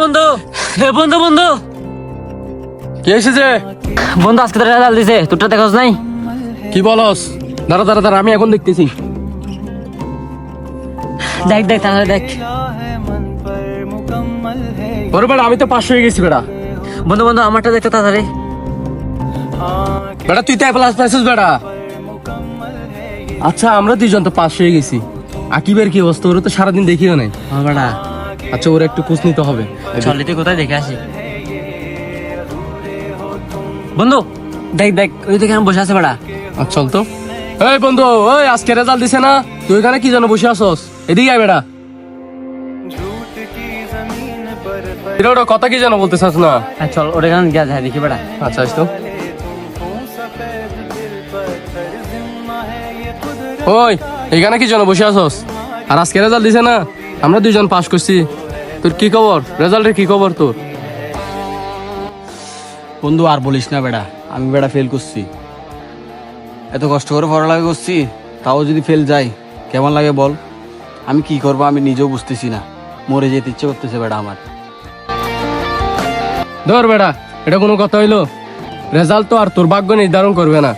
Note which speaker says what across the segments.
Speaker 1: বন্ধু, বন্ধু বন্ধু
Speaker 2: কে এসেছে?
Speaker 1: বন্ধু আজকে তো রেজাল্ট দিছে, তোরটা দেখোস নাই?
Speaker 2: কি বলস? দাঁড়া দাঁড়া দাঁড়া, আমি এখন দেখতেছি।
Speaker 1: দেখ দেখ তাহলে দেখ।
Speaker 2: ওরে বেটা, আমি তো 5 হয়ে গেছি বেটা।
Speaker 1: বন্ধু বন্ধু আমারটা দেখতে তাড়াতাড়ি।
Speaker 2: বেটা তুই তো প্লাস পাইছিস বেটা। আচ্ছা আমরা দুইজন তো 5 হয়ে গেছি। আকিবের কি অবস্থা? ওরা তো সারাদিন দেখিও নাই।
Speaker 1: হ্যাঁ বেটা,
Speaker 2: আচ্ছা ওরা একটু খোঁজ নিতে হবে।
Speaker 1: চল তুই কোথায় দেখে আসি। বন্ধু দেখ দেখ, ওই দেখে আমি বসে আছে বেটা।
Speaker 2: আচ্ছা চল তো। এই বন্ধু, ওই আজকে রেজাল্ট দিছে না? তুই এখানে কি জন্য বসে আছস? এদিকে আয় বেটা। এটা ওটা কথা কি যেন বলতে চাস না?
Speaker 1: চল ওর এখানে গিয়ে যায় দেখি বেটা।
Speaker 2: আচ্ছা আসতো। ওই এখানে কি জন্য বসে আছস? আর আজকে রেজাল্ট দিছে না? আমরা দুইজন পাস করছি। তোর কি খবর? রেজাল্টের কি খবর তোর?
Speaker 3: বন্ধু আর বলিস না বেটা, আমি বেটা ফেল করছি। এত কষ্ট করে পড়ালেখা করছি, তাও যদি ফেল যাই কেমন লাগে বল? আমি কি করবো আমি নিজেও বুঝতেছি না। মরে যেতে ইচ্ছে করতেছে বেটা আমার।
Speaker 2: ধর বেটা, এটা কোনো কথা হইলো? রেজাল্ট তো আর তোর ভাগ্য নির্ধারণ করবে না।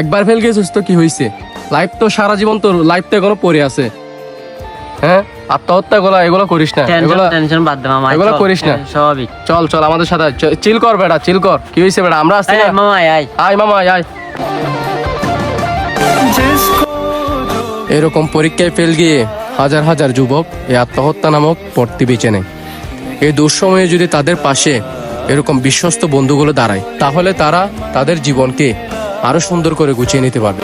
Speaker 2: একবার ফেল গেছিস তো কি হয়েছে? লাইফ তো সারা জীবন, তোর লাইফ তো এখনো পড়ে আছে। হ্যাঁ, আত্মহত্যা এগুলো করিস না।
Speaker 1: টেনশন বাদ দে মামা,
Speaker 2: এগুলো করিস না।
Speaker 1: স্বাভাবিক।
Speaker 2: চল চল আমাদের সাথে চিল কর বেটা, চিল কর। কি হয়েছে বেটা? আমরা আসছি না?
Speaker 1: মামা আয়।
Speaker 2: আয় মামা আয়। এরকম পরীক্ষায় ফেল গিয়ে হাজার হাজার যুবক এই আত্মহত্যা নামক পথটি বেছে নেয়। এই দুঃসময়ে যদি তাদের পাশে এরকম বিশ্বস্ত বন্ধুগুলো দাঁড়ায়, তাহলে তারা তাদের জীবনকে আরো সুন্দর করে গুছিয়ে নিতে পারবে।